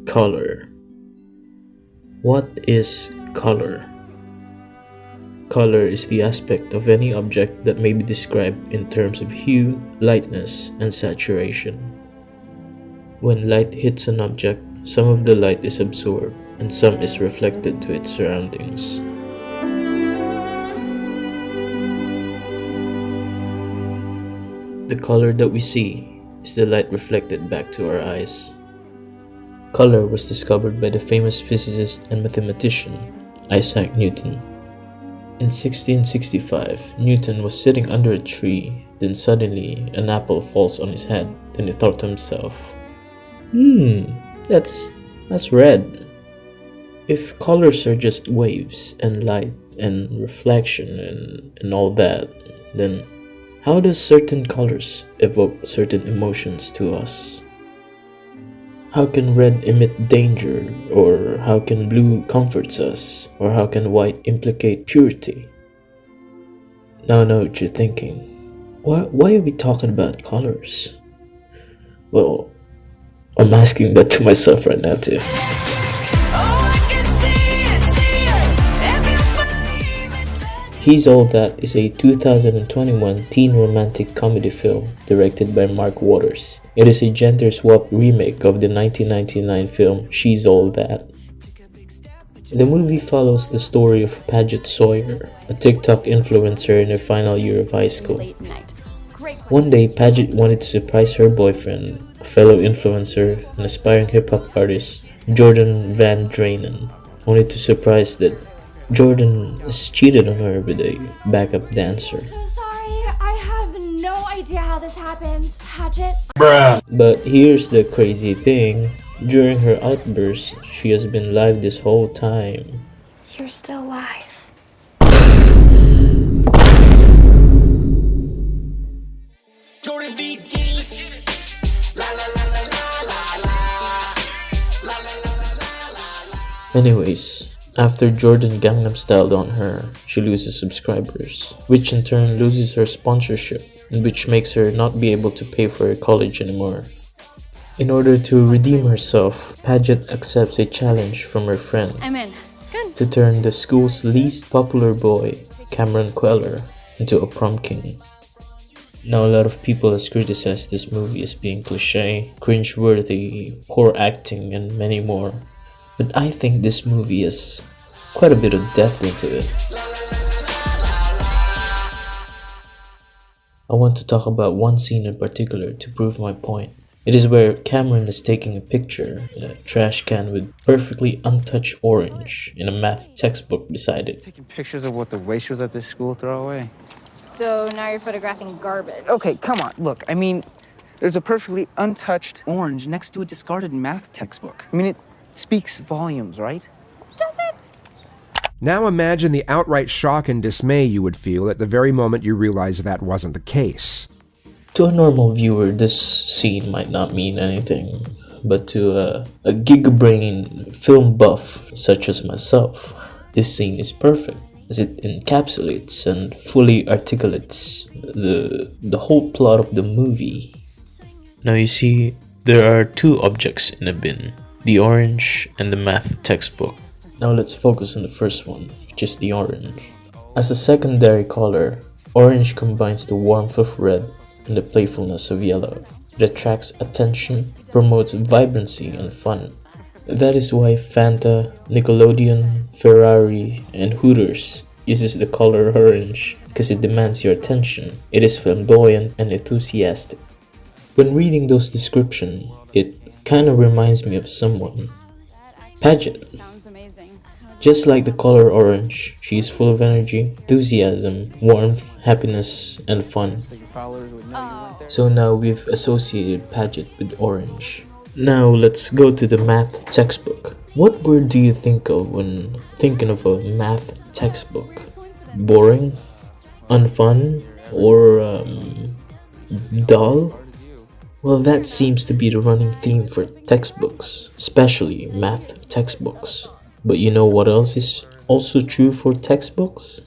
Color. What is color? Color is the aspect of any object that may be described in terms of hue, lightness, and saturation. When light hits an object, some of the light is absorbed and some is reflected to its surroundings. The color that we see is the light reflected back to our eyes. Color was discovered by the famous physicist and mathematician Isaac Newton. In 1665, Newton was sitting under a tree, then suddenly an apple falls on his head. Then he thought to himself, that's red. If colors are just waves and light and reflection and all that, then how does certain colors evoke certain emotions to us? How can red emit danger, or how can blue comforts us, or how can white implicate purity? Now I know what you're thinking. Why are we talking about colors? Well, I'm asking that to myself right now too. He's All That is a 2021 teen romantic comedy film directed by Mark Waters. It is a gender swap remake of the 1999 film She's All That. The movie follows the story of Paget Sawyer, a TikTok influencer in her final year of high school. One day, Paget wanted to surprise her boyfriend, a fellow influencer and aspiring hip-hop artist, Jordan Van Drainen. Wanted to surprise that Jordan has cheated on her with a backup dancer. So sorry, I have no idea how this happened. Paget? But here's the crazy thing. During her outburst, she has been live this whole time. You're still alive. Jordan VD. La la la la la la la la la la la. Anyways, after Jordan Gangnam Styled on her, she loses subscribers, which in turn loses her sponsorship, and which makes her not be able to pay for her college anymore. In order to redeem herself, Paget accepts a challenge from her friend I'm in. Good. to turn the school's least popular boy, Cameron Queller, into a prom king. Now a lot of people has criticized this movie as being cliche, cringeworthy, poor acting, and many more. But I think this movie has quite a bit of depth into it. I want to talk about one scene in particular to prove my point. It is where Cameron is taking a picture in a trash can with perfectly untouched orange in a math textbook beside it. Taking pictures of what the wastrels at this school throw away. So now you're photographing garbage. Okay, come on. Look, I mean, there's a perfectly untouched orange next to a discarded math textbook. I mean, it speaks volumes, right? Does it? Now imagine the outright shock and dismay you would feel at the very moment you realize that wasn't the case. To a normal viewer, this scene might not mean anything, but to a gigabrain film buff such as myself, this scene is perfect, as it encapsulates and fully articulates the whole plot of the movie. Now you see, there are two objects in a bin, the orange and the math textbook. Now let's focus on the first one, which is the orange. As a secondary color, orange combines the warmth of red and the playfulness of yellow. It attracts attention, promotes vibrancy and fun. That is why Fanta, Nickelodeon, Ferrari, and Hooters uses the color orange, because it demands your attention. It is flamboyant and enthusiastic. When reading those descriptions, it kinda reminds me of someone. Paget. Sounds amazing. Just like the color orange, she is full of energy, enthusiasm, warmth, happiness, and fun. So your followers would know you went there. So now we've associated Paget with orange. Now let's go to the math textbook. What word do you think of when thinking of a math textbook? Boring? Unfun? Or dull? Well, that seems to be the running theme for textbooks, especially math textbooks. But you know what else is also true for textbooks?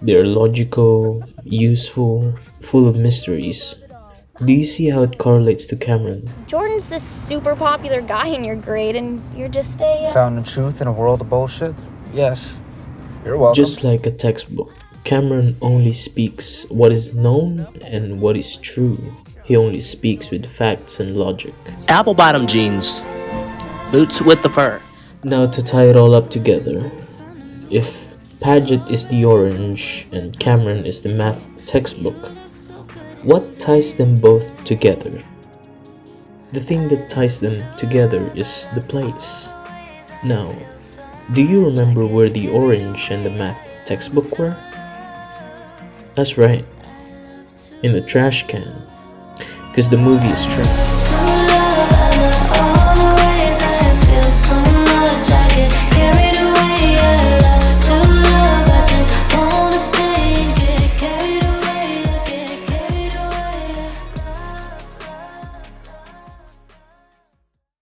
They're logical, useful, full of mysteries. Do you see how it correlates to Cameron? Jordan's this super popular guy in your grade, and you're just a. Found the truth in a world of bullshit? Yes. You're welcome. Just like a textbook, Cameron only speaks what is known and what is true. He only speaks with facts and logic. Apple bottom jeans. Boots with the fur. Now to tie it all up together, if Paget is the orange and Cameron is the math textbook, what ties them both together? The thing that ties them together is the place. Now, do you remember where the orange and the math textbook were? That's right, in the trash can, because the movie is trash.